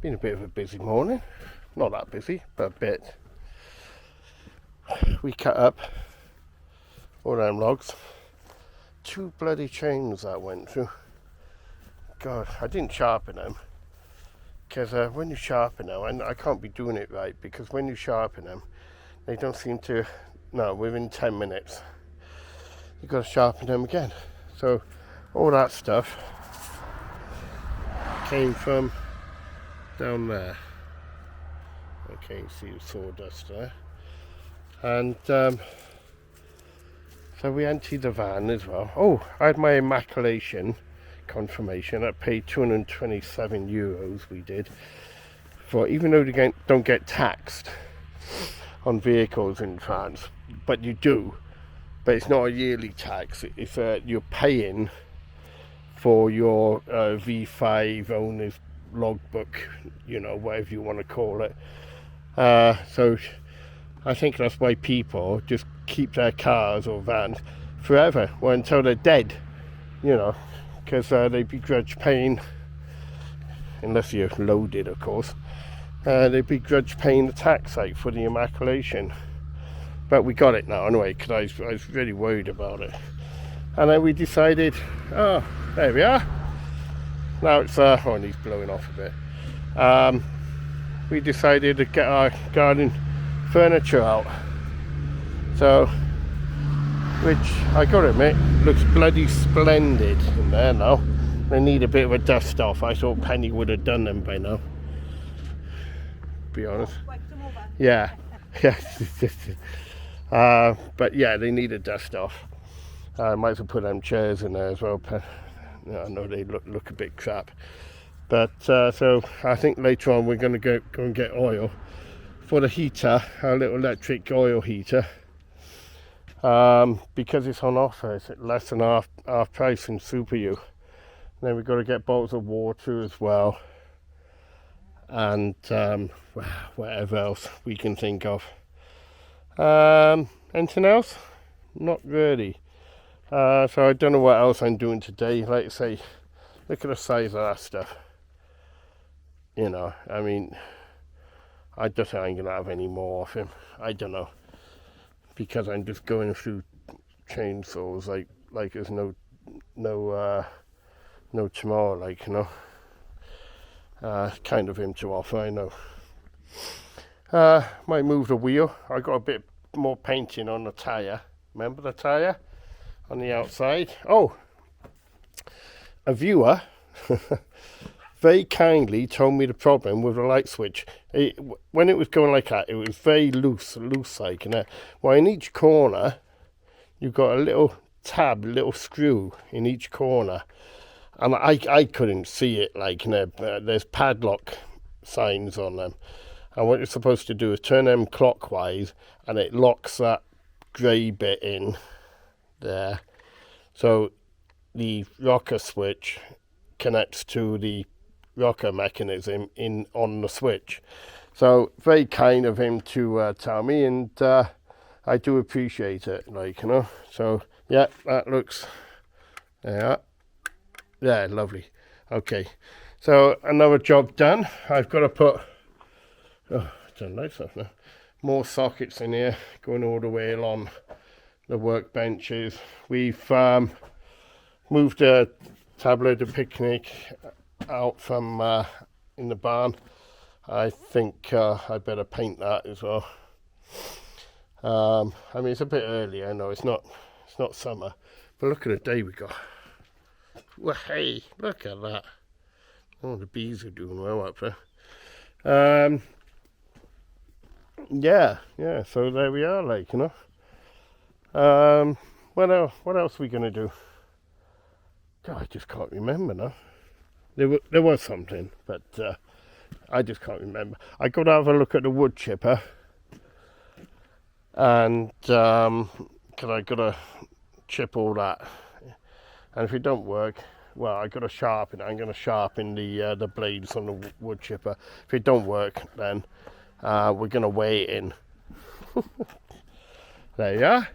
Been a bit of a busy morning. Not that busy, but a bit. We cut up all them logs. 2 bloody chains that went through. God, I didn't sharpen them. Because when you sharpen them, and I can't be doing it right, because when you sharpen them, they don't seem to, no, within 10 minutes, you've got to sharpen them again. So all that stuff came from down there. Okay, you see the sawdust there. And so we emptied the van as well. Oh, I had my immaculation confirmation. I paid €227 we did, for, even though you don't get taxed on vehicles in France, but you do, but it's not a yearly tax. If you're paying for your V5 owner's logbook, you know, whatever you want to call it. So I think that's why people just keep their cars or vans forever, well, until they're dead, you know, because they begrudge paying, unless you're loaded, of course, they begrudge paying the tax out for the immaculation. But we got it now anyway, because I was really worried about it. And then we decided, oh, there we are. Now it's, oh, and he's blowing off a bit. We decided to get our garden furniture out. So, which I gotta admit, looks bloody splendid in there now. They need a bit of a dust off. I thought Penny would have done them by now, to be honest. Yeah. But yeah, they need a dust off. Might as well put them chairs in there as well. I know they look a bit crap. But so I think later on we're going to go and get oil for the heater, our little electric oil heater. Because it's on offer, it's at less than half price in Super U. Then we've got to get bottles of water as well, and whatever else we can think of. Anything else? Not really. So I don't know what else I'm doing today. Like I say, look at the size of that stuff. You know, I mean, I just ain't gonna have any more of him. I don't know, because I'm just going through chainsaws like there's no tomorrow, like, you know. Kind of him to offer, I know. Might move the wheel. I got a bit more painting on the tyre. Remember the tyre on the outside? Oh, a viewer very kindly told me the problem with the light switch. When it was going like that, it was very loose like, you know. Well, in each corner, you've got a little tab, little screw in each corner. And I couldn't see it, like, you know, there's padlock signs on them. And what you're supposed to do is turn them clockwise, and it locks that grey bit in there. So the rocker switch connects to the rocker mechanism on the switch. So very kind of him to tell me, and I do appreciate it, like, you know. So yeah, that looks, yeah, lovely. Okay, so another job done. I've got to put, oh, I don't like stuff now, more sockets in here going all the way along the workbenches. We've moved a table de picnic out from in the barn. I think I better paint that as well. I mean, it's a bit early, I know, it's not summer, but look at the day we got. Well, hey, look at that. Oh, the bees are doing well up there. Yeah, so there we are, like, you know. What else are we going to do? God, I just can't remember now. There was something, but I just can't remember. I got to have a look at the wood chipper, and because I got to chip all that, and if it don't work, well, I got to sharpen it. I'm going to sharpen the blades on the wood chipper. If it don't work, then we're going to weigh it in. There you are.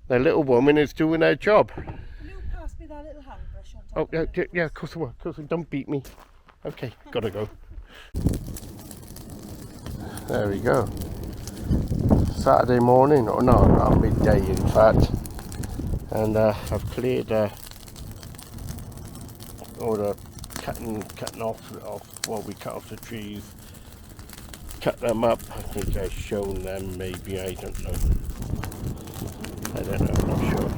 The little woman is doing her job. Can you pass me that little hand brush on top? Oh, yeah, yeah, of course I will. Of course, don't beat me. Okay, gotta go. There we go. Saturday morning, or no, not midday in fact. And I've cleared all the cutting off what we cut off the trees. Cut them up. I think I've shown them, maybe, I don't know. I'm not sure.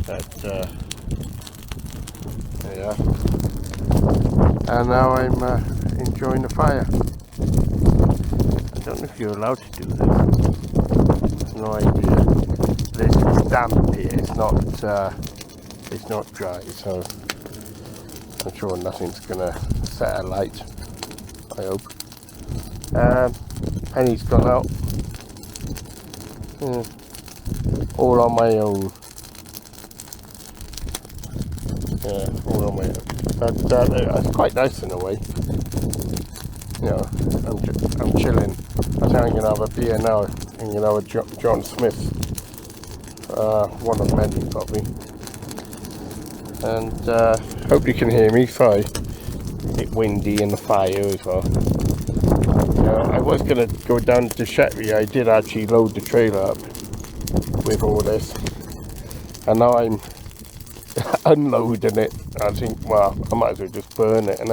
But yeah. And now I'm enjoying the fire. I don't know if you're allowed to do this. No idea. It's damp here. It's not dry, so I'm sure nothing's gonna set alight. I hope. Penny's gone out. All on my own. Yeah, all on my own. But it's quite nice in a way. You know, I'm chilling. I think I'm gonna have a beer now. I'm gonna have a John Smith, one of many probably. And hope you can hear me. Sorry, it's windy in the fire as well. I was gonna go down to Shetry. I did actually load the trailer up with all this, and now I'm unloading it. I think, well, I might as well just burn it, and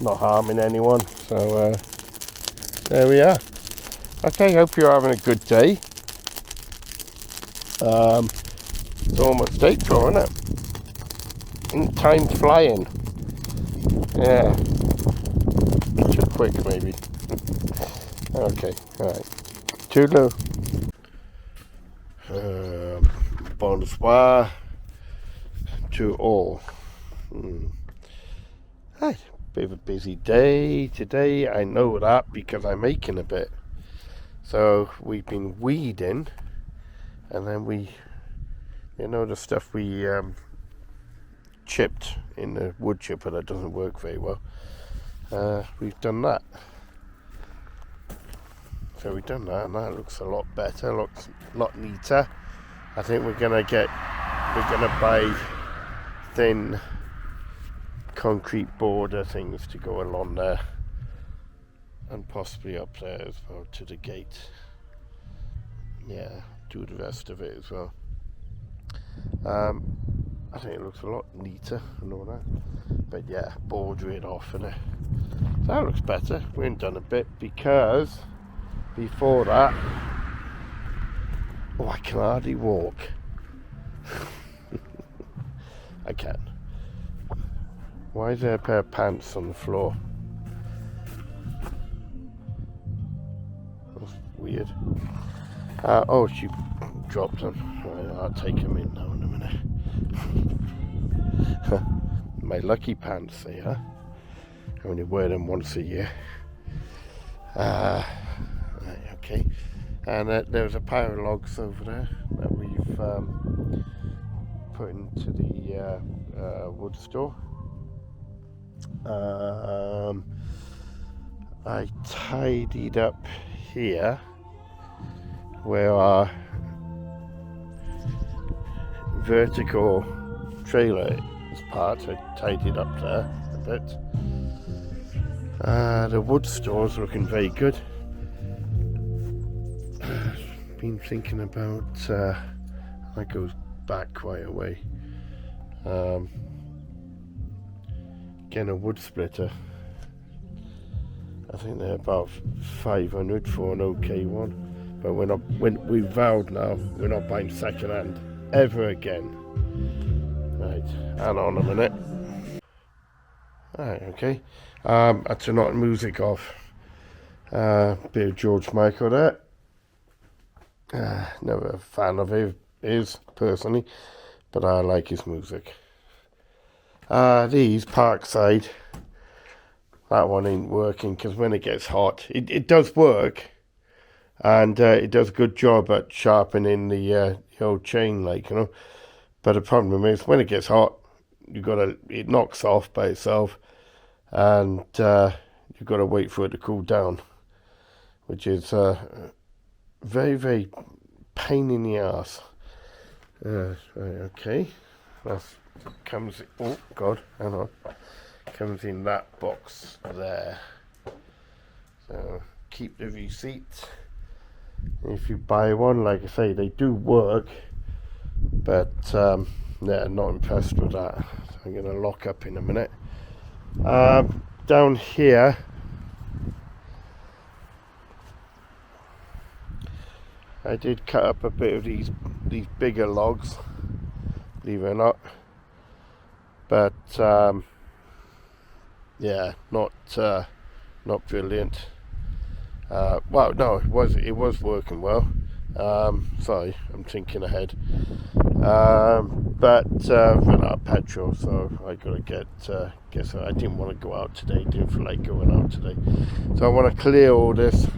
not harming anyone. So there we are. Okay, hope you're having a good day. It's almost April, isn't it? And time's flying. Yeah. Too quick, maybe. Okay, alright. Toodaloo. Bonsoir to all. Right, bit of a busy day today. I know that because I'm making a bit. So we've been weeding, and then the stuff we chipped in the wood chipper that doesn't work very well. We've done that. So we've done that, and that looks a lot better, looks a lot neater. I think we're gonna buy thin concrete border things to go along there, and possibly up there as well to the gate. Yeah, do the rest of it as well. I think it looks a lot neater and all that. But yeah, border it off, and so that looks better. We haven't done a bit because before that, I can hardly walk. I can. Why is there a pair of pants on the floor? That's weird. She dropped them. Right, I'll take them in now in a minute. My lucky pants, they are. I only wear them once a year. Right, okay. And there's a pile of logs over there that we've put into the wood store. I tidied up here where our vertical trailer is parked. I tidied up there a bit. The wood store's looking very good. Been thinking about that goes back quite a way. Getting a wood splitter. I think they're about 500 for an okay one, but we vowed now we're not buying second hand ever again. Right, hang on a minute. Right, okay. I turn on music off. Bit of George Michael there. Never a fan of his personally, but I like his music. These Parkside, that one ain't working because when it gets hot, it does work, and it does a good job at sharpening the old chain, But the problem is when it gets hot, it knocks off by itself, and you've got to wait for it to cool down, which is very, very pain in the ass. Right, okay. That comes, oh God, hang on, comes in that box there. So keep the receipt. If you buy one, like I say, they do work, but yeah, not impressed with that. So I'm going to lock up in a minute. Down here, I did cut up a bit of these bigger logs, believe it or not, but yeah, not brilliant. Well, no, it was working well. Sorry, I'm thinking ahead. But ran out of petrol, so I gotta get some. I didn't want to go out today. Didn't feel like going out today, so I want to clear all this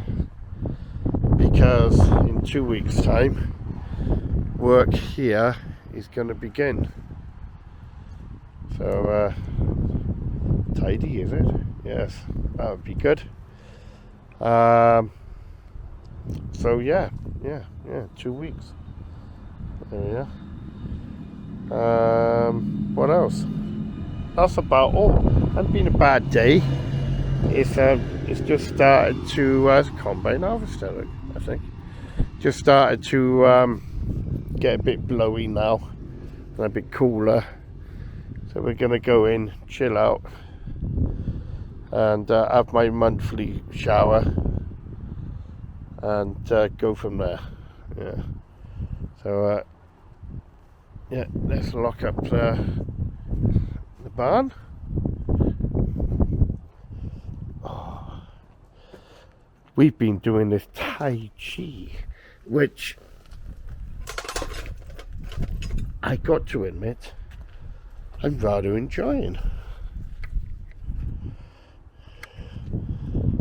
because in 2 weeks' time, work here is going to begin. So tidy, is it? Yes, that would be good. So yeah, 2 weeks. There we are. What else? That's about all. Hasn't been a bad day. It's just started to combine harvester, I think. Just started to get a bit blowy now and a bit cooler. So we're gonna go in, chill out, and have my monthly shower and go from there. Yeah. So yeah, let's lock up the barn. Oh. We've been doing this Tai Chi, which I got to admit I'm rather enjoying.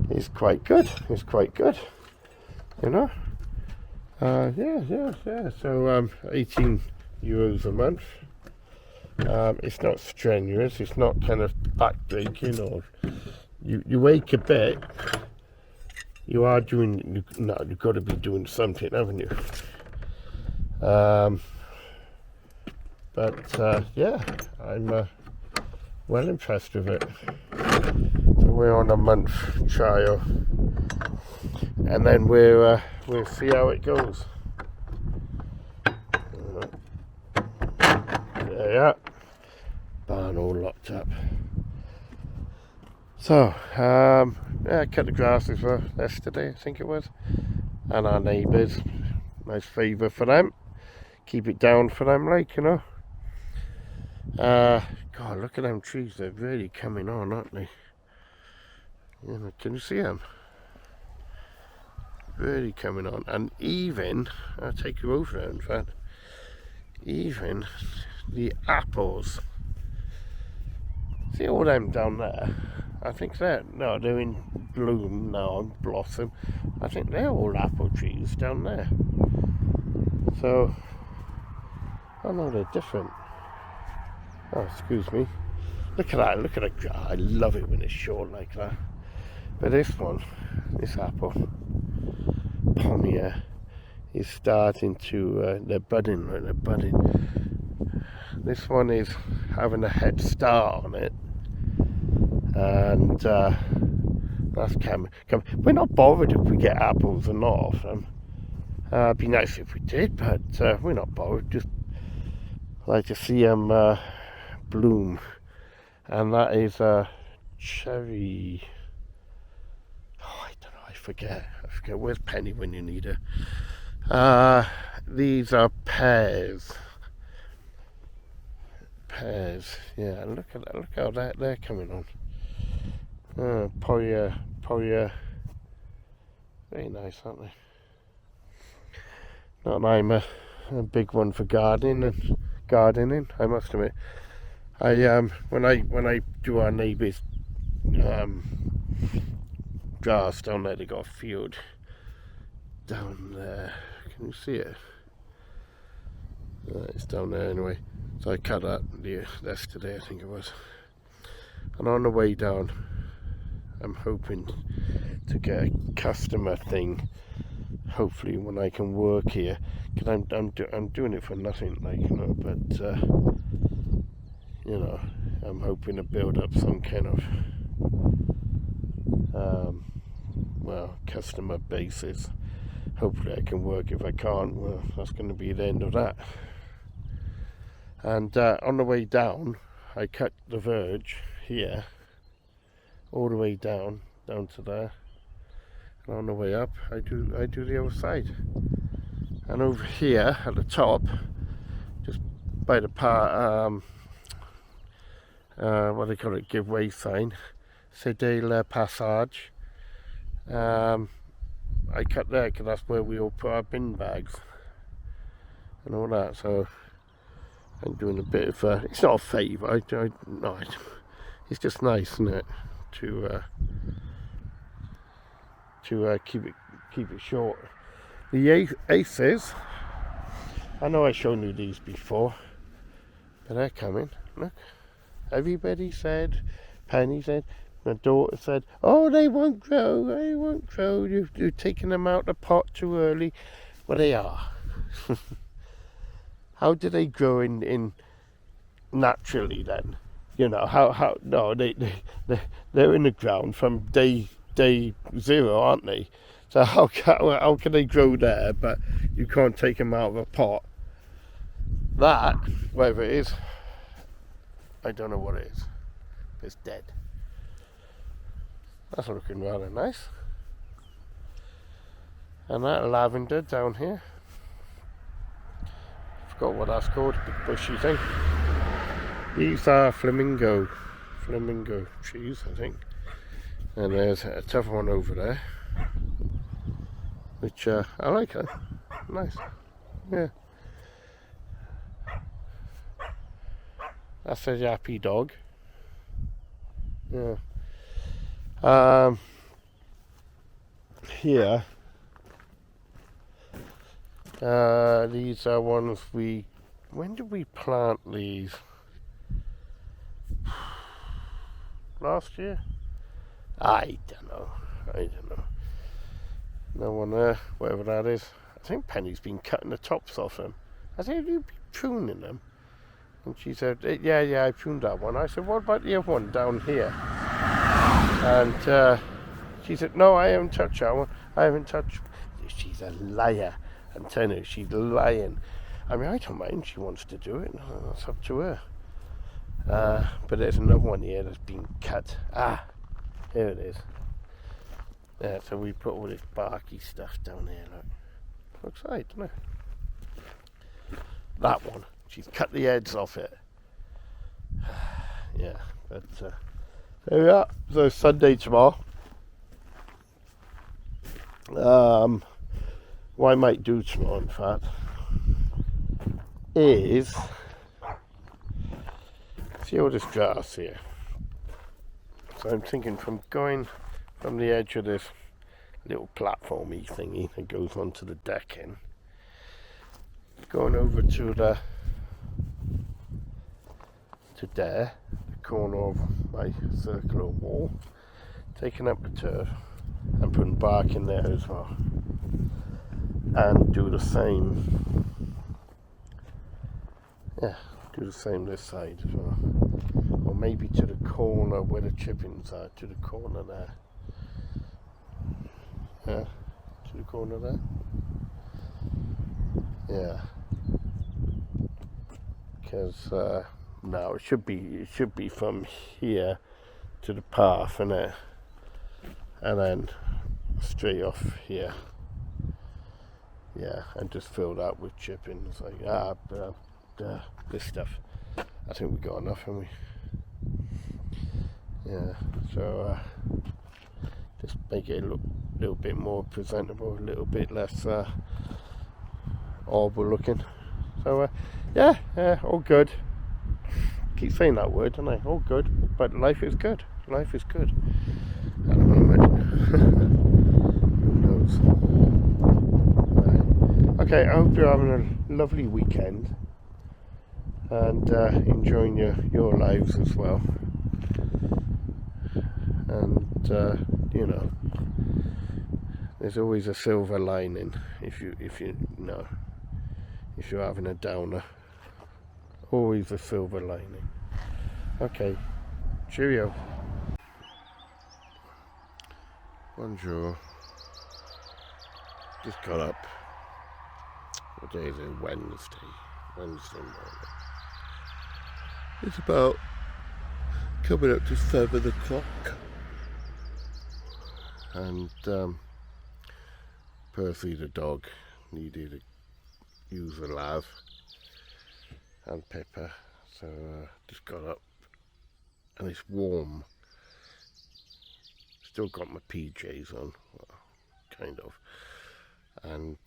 It's quite good. It's quite good, you know. Yeah. So 18 euros a month. It's not strenuous. It's not kind of backbreaking, or you wake a bit. You are doing. No, you've got to be doing something, haven't you? But yeah, I'm well impressed with it. So we're on a month trial, and then we'll see how it goes. Yeah, barn all locked up. So yeah, I cut the grass as well yesterday, I think it was, and our neighbours. Nice favour for them. Keep it down for them, like, you know. God, look at them trees. They're really coming on, aren't they? You know, can you see them? Really coming on. And even, I'll take you over there, in fact. Even the apples. See all them down there? I think they're in bloom now, and blossom. I think they're all apple trees down there. So, oh no, they're different. Oh, excuse me. Look at that, look at it. I love it when it's short like that. But this apple, Pommier, is starting to, they're budding. This one is having a head start on it. And that's coming. We're not bothered if we get apples or not off them. It'd be nice if we did, but we're not bothered. Just like to see them bloom. And that is a cherry. Oh, I don't know. I forget. Where's Penny when you need her? These are pears. Pears. Yeah. Look at that. Look how they're coming on. Poria. Very nice, aren't they? Not I'm a big one for gardening, I must admit. When I do our neighbours' grass down there, they got a field down there. Can you see it? It's down there anyway. So I cut that yesterday, I think it was. And on the way down, I'm hoping to get a customer thing. Hopefully, when I can work here, because I'm doing it for nothing, like, you know. But you know, I'm hoping to build up some kind of well, customer basis. Hopefully I can work. If I can't, well, that's going to be the end of that. And on the way down, I cut the verge here all the way down to there, and on the way up I do the other side. And over here at the top, just by the what they call it, give way sign, Cédé le Passage, I cut there because that's where we all put our bin bags and all that. So I'm doing a bit of it's not a favour, no, it's just nice, isn't it, to keep it short. The aces, I know I've shown you these before, but they're coming. Look, everybody said, Penny said, my daughter said, oh, they won't grow, you're taking them out the pot too early. Well, they are. How do they grow in naturally then? You know, how no, they're in the ground from day 0, aren't they? So how can they grow there, but you can't take them out of a pot? That, whatever it is, I don't know what it is. It's dead. That's looking rather nice. And that lavender down here, forgot what that's called, big bushy thing. These are flamingo trees, I think. And there's a tough one over there, which I like it. Nice. Yeah. That's a yappy dog. Yeah. Here, these are ones when did we plant these? Last year? I don't know. No one there, whatever that is. I think Penny's been cutting the tops off them. I said, have you been pruning them? And she said, yeah, I pruned that one. I said, what about the other one down here? And she said, no, I haven't touched that one. I haven't touched. She's a liar. I'm telling you, she's lying. I mean, I don't mind. She wants to do it. That's up to her. But there's another one here that's been cut. Here it is. Yeah, so we put all this barky stuff down here. Look. Looks right, doesn't it? That one. She's cut the heads off it. Yeah, but there we are. So Sunday tomorrow. What I might do tomorrow, in fact, is see all this grass here. So I'm thinking from going from the edge of this little platformy thingy that goes onto the decking, going over to there, the corner of my circular wall, taking up the turf and putting bark in there as well, and do the same. Yeah, do the same this side as well, or maybe to the corner where the chippings are, to the corner there. Yeah, to the corner there. Yeah, because no, it should be from here to the path, innit? And then straight off here. Yeah, and just fill that with chippings, like this stuff. I think we got enough, haven't we? Yeah, so just make it look a little bit more presentable, a little bit less horrible looking. So yeah, all good. Keep saying that word, don't I? All good, but life is good. Life is good at the moment. Who knows? Right. Okay, I hope you're having a lovely weekend and enjoying your lives as well. And you know, there's always a silver lining if you're having a downer. Always a silver lining. Okay, cheerio. Bonjour. Just got up. What day is it? Wednesday morning. It's about coming up to 7 o'clock. And Percy the dog needed to use a lav and Pippa, so just got up, and it's warm. Still got my PJs on, well, kind of, and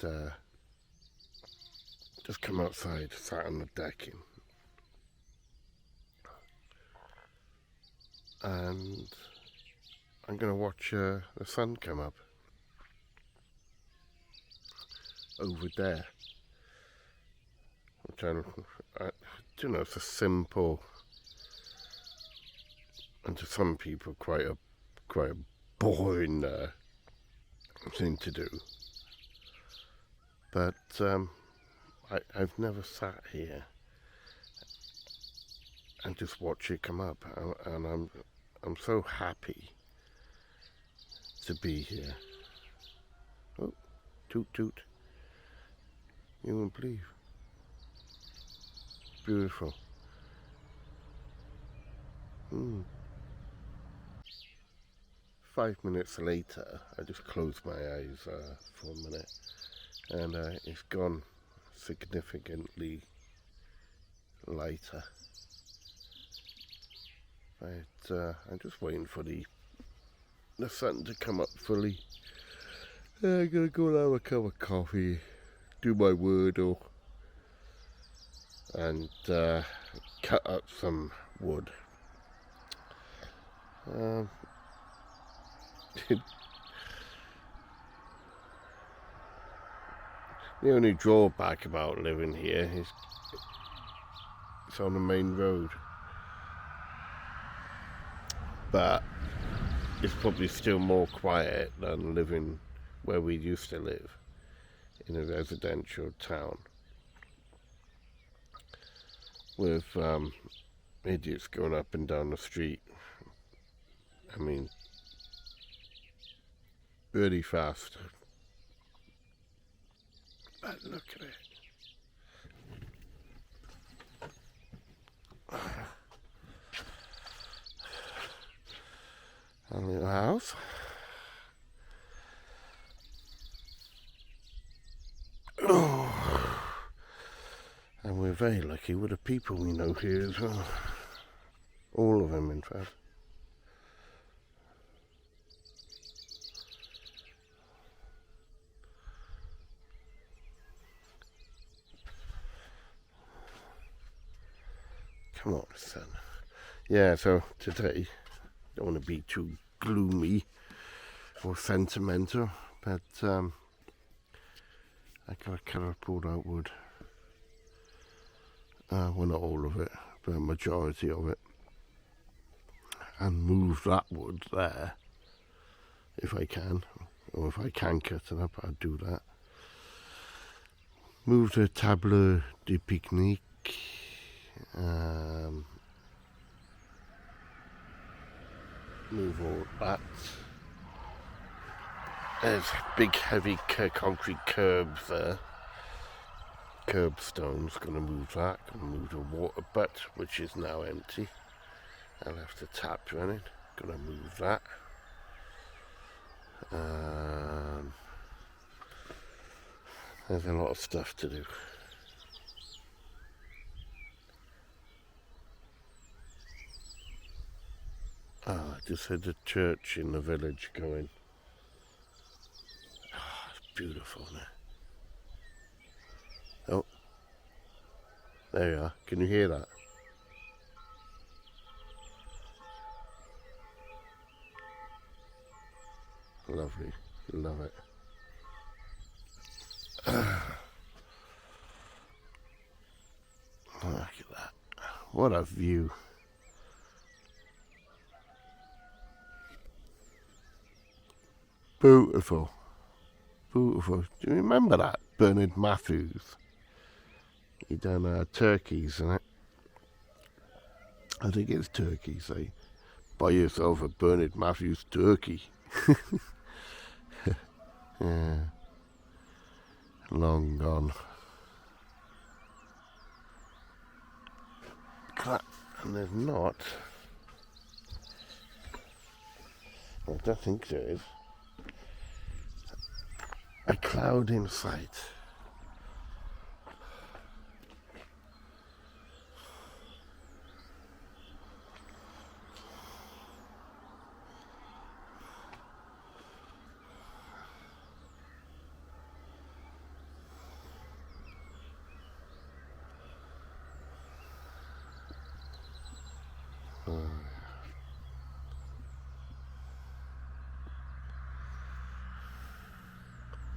just come outside, sat on the decking, and I'm gonna watch the sun come up over there. I don't know, it's a simple, and to some people quite a boring thing to do, but I've never sat here and just watch it come up, and I'm so happy to be here. Oh, toot toot! You won't believe. Beautiful. 5 minutes later, I just closed my eyes for a minute, and it's gone significantly lighter. But I'm just waiting for the sun to come up fully. I'm gonna go and have a cup of coffee, do my Wordle, and cut up some wood. The only drawback about living here is it's on the main road, but it's probably still more quiet than living where we used to live, in a residential town with idiots going up and down the street. I mean, really fast. But look at it. Our little house. Oh. And we're very lucky with the people we know here as well. All of them, in fact. Come on, son. Yeah, so today, don't want to be too gloomy or sentimental, but I got to cut up all that wood. Well, not all of it, but a majority of it, and move that wood there if I can, or if I can cut it up, I'll do that. Move the table de picnic. Move all that. There's big heavy concrete curbs there. Curbstone's gonna move that. Gonna move the water butt, which is now empty. I left the tap running. Gonna move that. There's a lot of stuff to do. I just had the church in the village going. It's beautiful now. Oh, there you are. Can you hear that? Lovely. Love it. Look at that. What a view. Beautiful. Beautiful. Do you remember that? Bernard Matthews. He done turkeys and it. I think it's turkey, say. Buy yourself a Bernard Matthews turkey. Yeah. Long gone. And there's not. I don't think there is. A cloud in sight.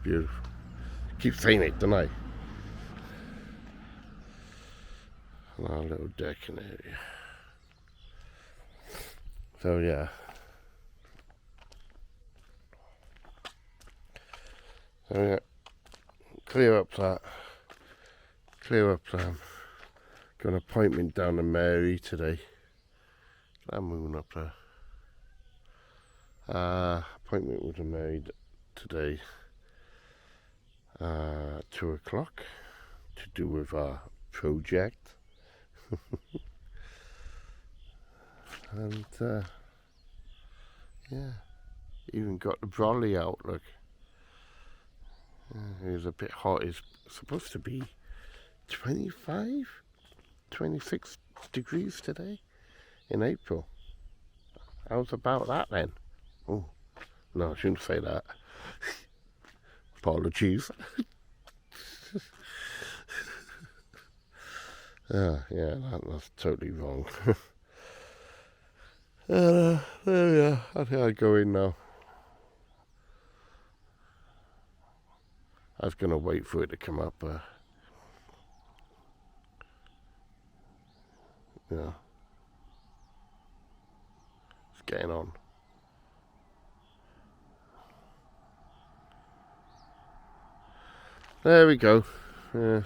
Beautiful. Keep saying it, don't I? And our little decking area. So yeah. So yeah. Clear up that. Got an appointment down to Mary today. That moon up there. Appointment with the maid today. 2 o'clock to do with our project. And yeah, even got the brolly out, look. It was a bit hot. It's supposed to be 25, 26 degrees today in April. How's about that then? Oh, no, I shouldn't say that. Apologies. Yeah, that's totally wrong. There we are. I think I'd go in now. I was going to wait for it to come up. Yeah. It's getting on. There we go. Yeah.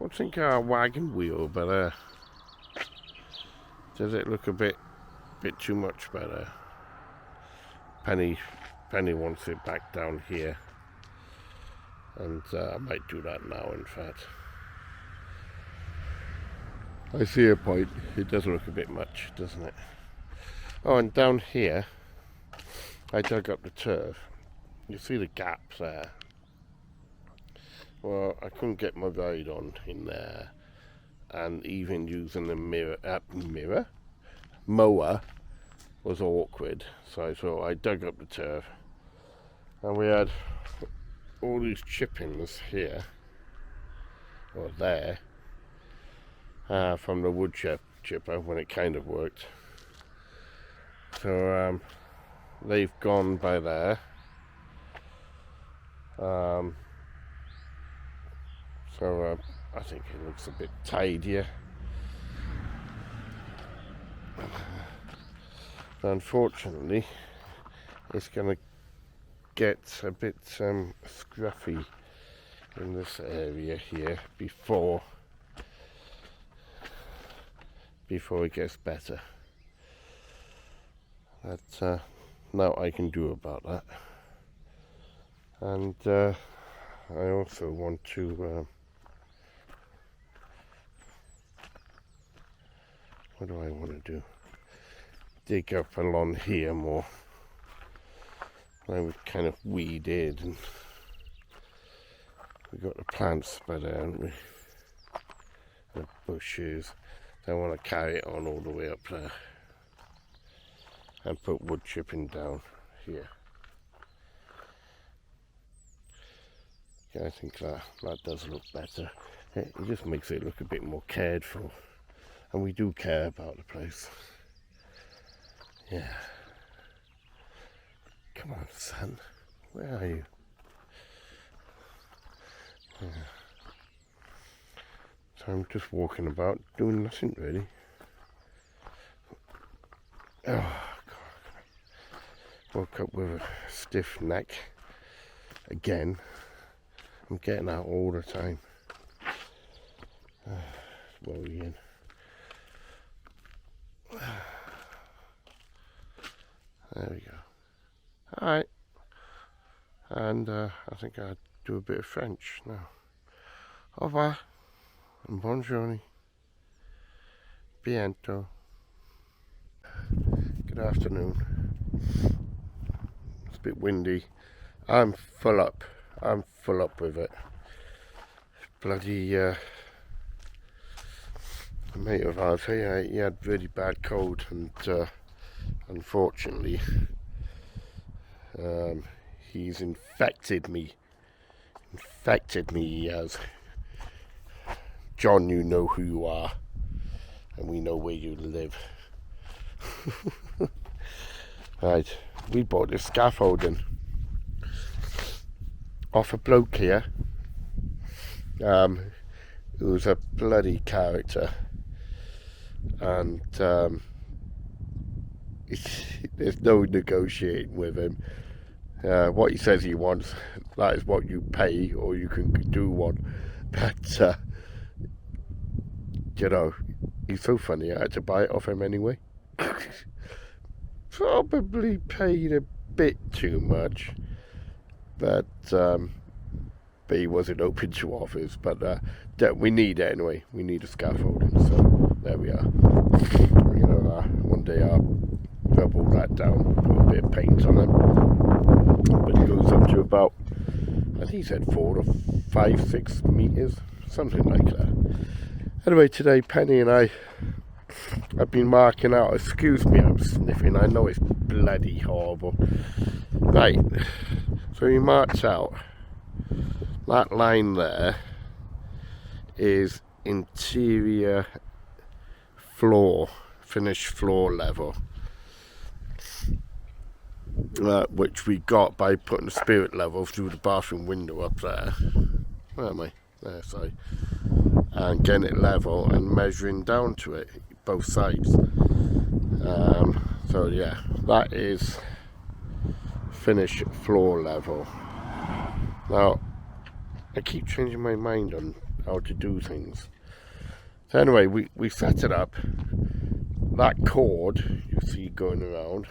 I think our wagon wheel, but does it look a bit too much better? Penny wants it back down here, and I might do that now. In fact, I see a point. It does look a bit much, doesn't it? Oh, and down here, I dug up the turf. You see the gaps there. Well, I couldn't get my ride on in there, and even using the mower was awkward. So I thought I dug up the turf, and we had all these chippings here, or there, from the wood chipper when it kind of worked. So they've gone by there. So I think it looks a bit tidier. But unfortunately, it's going to get a bit scruffy in this area here before it gets better. That's now I can do about that. And I also want to what do I want to do? Dig up along here more. I would kind of weeded, and we got the plants by there, haven't we? The bushes. Don't want to carry it on all the way up there and put wood chipping down here. Yeah, I think that does look better. It just makes it look a bit more cared for, and we do care about the place. Yeah. Come on, son. Where are you? Yeah. So I'm just walking about, doing nothing really. Oh, God. Woke up with a stiff neck. Again. I'm getting out all the time. worrying. There we go. Alright. And I think I'll do a bit of French now. Au revoir. And bonjour. Bientôt. Good afternoon. It's a bit windy. I'm full up with it. Bloody mate of ours, he had really bad cold, and unfortunately he's infected me. He has. John, you know who you are, and we know where you live. Right, we bought this scaffolding off a bloke here. Who's a bloody character, and there's no negotiating with him. What he says he wants, that is what you pay, or you can do one. But you know, he's so funny, I had to buy it off him anyway. Probably paid a bit too much, but he wasn't open to offers. But we need it anyway. We need a scaffolding, so there we are. You know, one day I'll rub all that down, put a bit of paint on it. But it goes up to about, I think he said 4 to 5, 6 meters, something like that. Anyway, today Penny and I've been marking out. Excuse me, I'm sniffing. I know it's bloody horrible. Right, so he marked out that line there is interior floor, finished floor level, which we got by putting the spirit level through the bathroom window up there. Where am I? There, sorry. And getting it level and measuring down to it, both sides. So yeah, that is finished floor level. Now, I keep changing my mind on how to do things. So anyway, we set it up. That cord you see going around,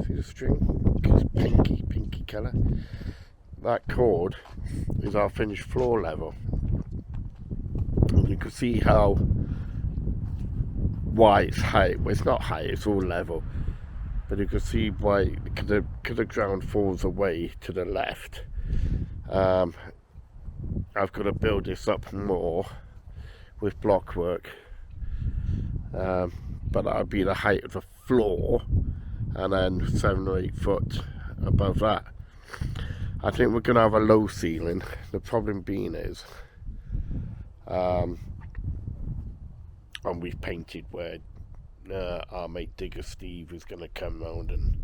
see the string? It's pinky colour. That cord is our finished floor level. And you can see how why it's high. Well, it's not high, it's all level. But you can see why, because the ground falls away to the left. I've got to build this up more with block work, but that'll be the height of the floor, and then 7 or 8 foot above that. I think we're going to have a low ceiling. The problem being is, and we've painted where our mate Digger Steve is going to come round and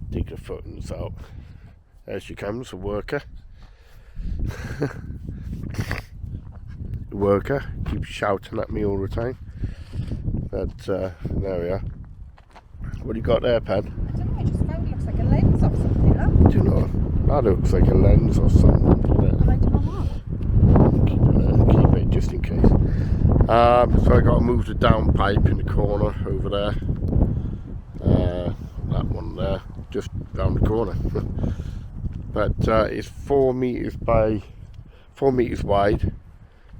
dig the footings out. There she comes, a worker. Worker keeps shouting at me all the time, but there we are. What do you got there, Pen? I don't know, I just found it looks like a lens or something, look. Do you know, that looks like a lens or something, doesn't it? I don't know what. Keep it just in case. So I got to move the down pipe in the corner over there. That one there, just round the corner. But it's 4 meters by 4 meters wide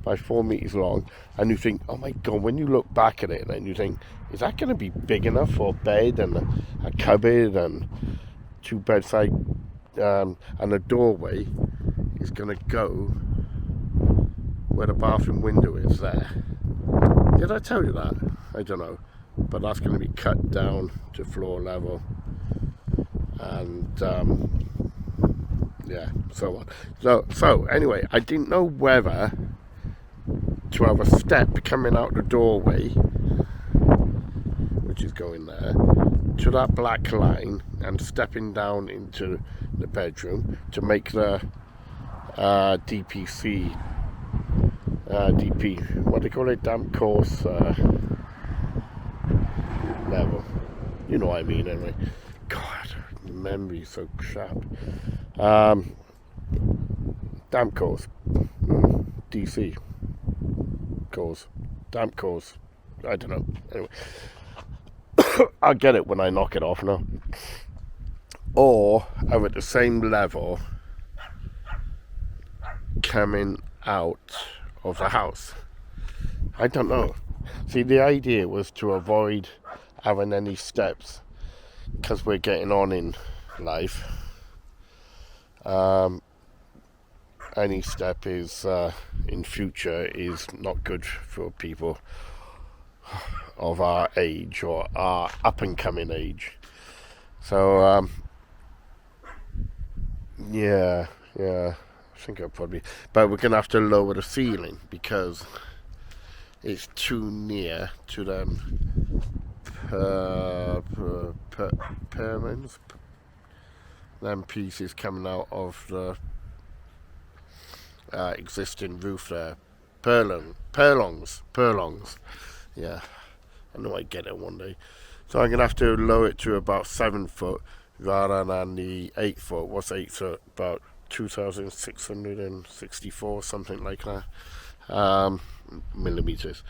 by 4 meters long, and you think, oh my god, when you look back at it, then you think, is that going to be big enough for a bed and a cupboard and 2 bedside, and a doorway is going to go where the bathroom window is there. Did I tell you that? I don't know, but that's going to be cut down to floor level, and yeah, so on. So anyway, I didn't know whether to have a step coming out the doorway, which is going there, to that black line, and stepping down into the bedroom to make the DPC, DP, what do they call it, damp course level. You know what I mean, anyway. God, memory's so crap. Damp course, DC course, damp cores. I don't know. Anyway, I'll get it when I knock it off now. Or I'm at the same level coming out of the house. I don't know. See, the idea was to avoid having any steps because we're getting on in life. Any step is in future is not good for people of our age or our up and coming age. So yeah, I think I'll probably, but we're gonna have to lower the ceiling because it's too near to them permins, them pieces coming out of the existing roof there. Purlongs. Yeah, I know I get it one day. So I'm gonna have to lower it to about 7 foot rather than the 8 foot. What's 8 foot? About 2,664, something like that. Millimeters.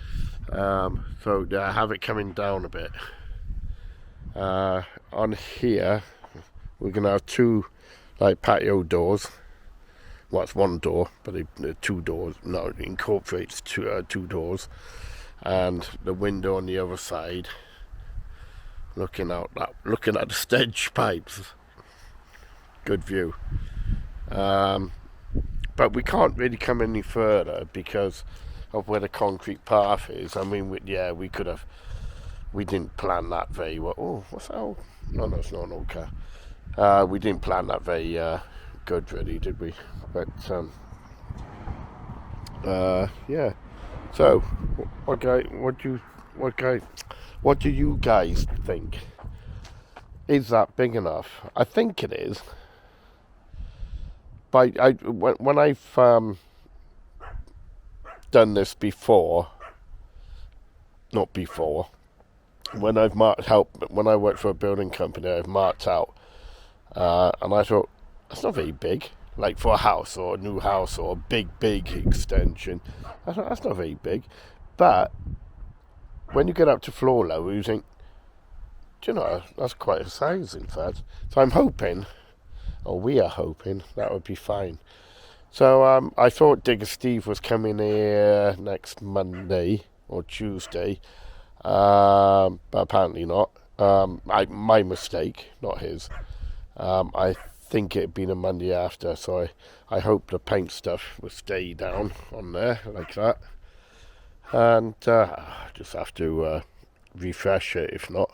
So I have it coming down a bit. On here, we're gonna have 2 like patio doors. Well, it's 1 door, but they're 2 doors. No, it incorporates 2 doors, and the window on the other side, looking at the stench pipes. Good view. But we can't really come any further because of where the concrete path is. I mean, we could have. We didn't plan that very well. Oh, what's that? No, it's not an old car. We didn't plan that very good, really, did we? But yeah. So, what do you guys think? Is that big enough? I think it is. But when I've done this before, not before, when I've when I worked for a building company, I've marked out, and I thought that's not very big. Like for a house or a new house or a big extension, I thought that's not very big. But when you get up to floor level, you think, do you know, that's quite a size, in fact. So I'm hoping, or we are hoping, that would be fine. So I thought Digger Steve was coming here next Monday or Tuesday, but apparently not. My mistake, not his. I think it'd been a Monday after, so I hope the paint stuff will stay down on there like that. And just have to refresh it if not.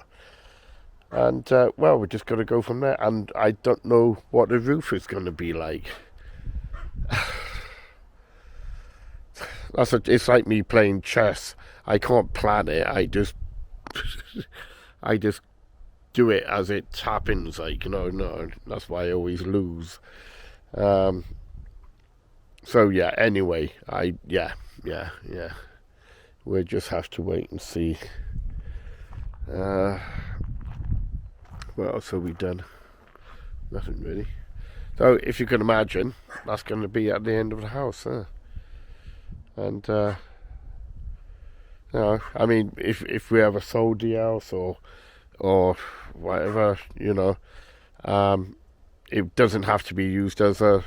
And well, we just got to go from there. And I don't know what the roof is going to be like. It's like me playing chess. I can't plan it. I just do it as it happens. Like, no, that's why I always lose. So yeah. Anyway, yeah. We'll just have to wait and see. What else have we done? Nothing really. So if you can imagine, that's going to be at the end of the house, huh? And I mean, if we ever sold the house or whatever, it doesn't have to be used as a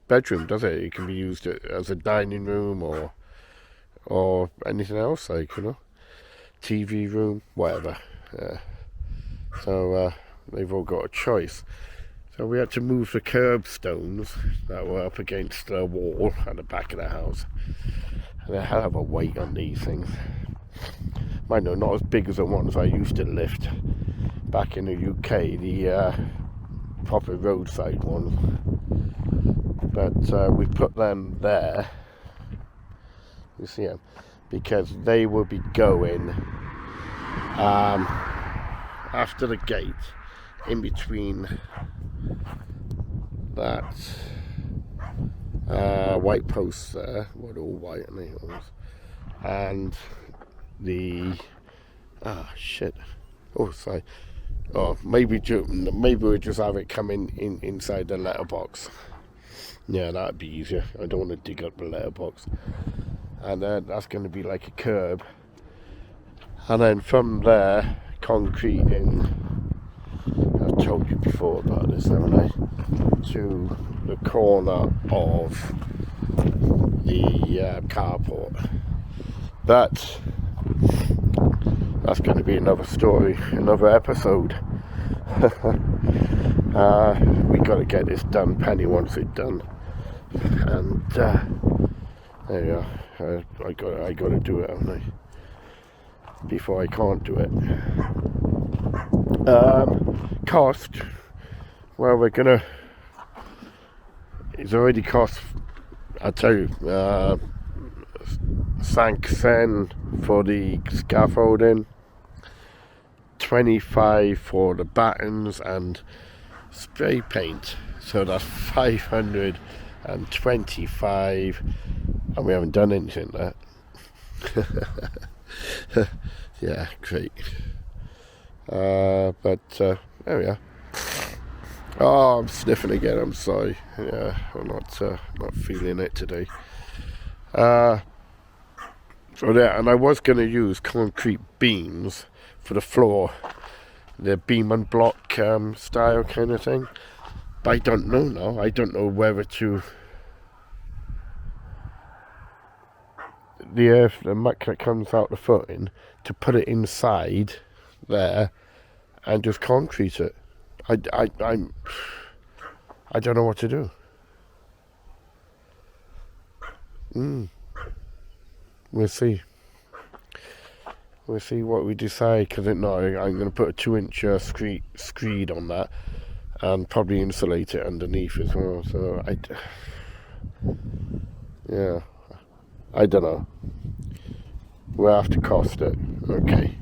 bedroom, does it? It can be used as a dining room or anything else, like, TV room, whatever. So they've all got a choice. So we had to move the curbstones that were up against the wall at the back of the house. And a hell of a weight on these things. Mind you, not as big as the ones I used to lift back in the UK, the proper roadside ones. But we put them there, you see them, because they will be going after the gate, in between that white post there, well, all white and the sorry. Maybe we'll just have it come inside the letterbox. Yeah, that'd be easier. I don't want to dig up the letterbox. and then that's going to be like a curb, and then from there concrete in. I've told you before about this, haven't I? To the corner of the carport, but that's going to be another story, another episode. We got to get this done. Penny wants it done, and there you are. I got to do it, haven't I? Before I can't do it. Cost. Well, we're gonna. It's already cost. I tell you, 5 cents for the scaffolding, 25 for the battens and spray paint. So that's 525, and we haven't done anything that. Yeah, great. But there we are. Oh, I'm sniffing again. I'm sorry. Yeah, I'm not feeling it today. So there, and I was going to use concrete beams for the floor, the beam and block style kind of thing. But I don't know now. I don't know whether to the earth, the muck that comes out the footing, to put it inside there and just concrete it. I don't know what to do. We'll see. We'll see what we decide, because I'm going to put a 2-inch screed on that and probably insulate it underneath as well. So I don't know. We'll have to cost it. Okay.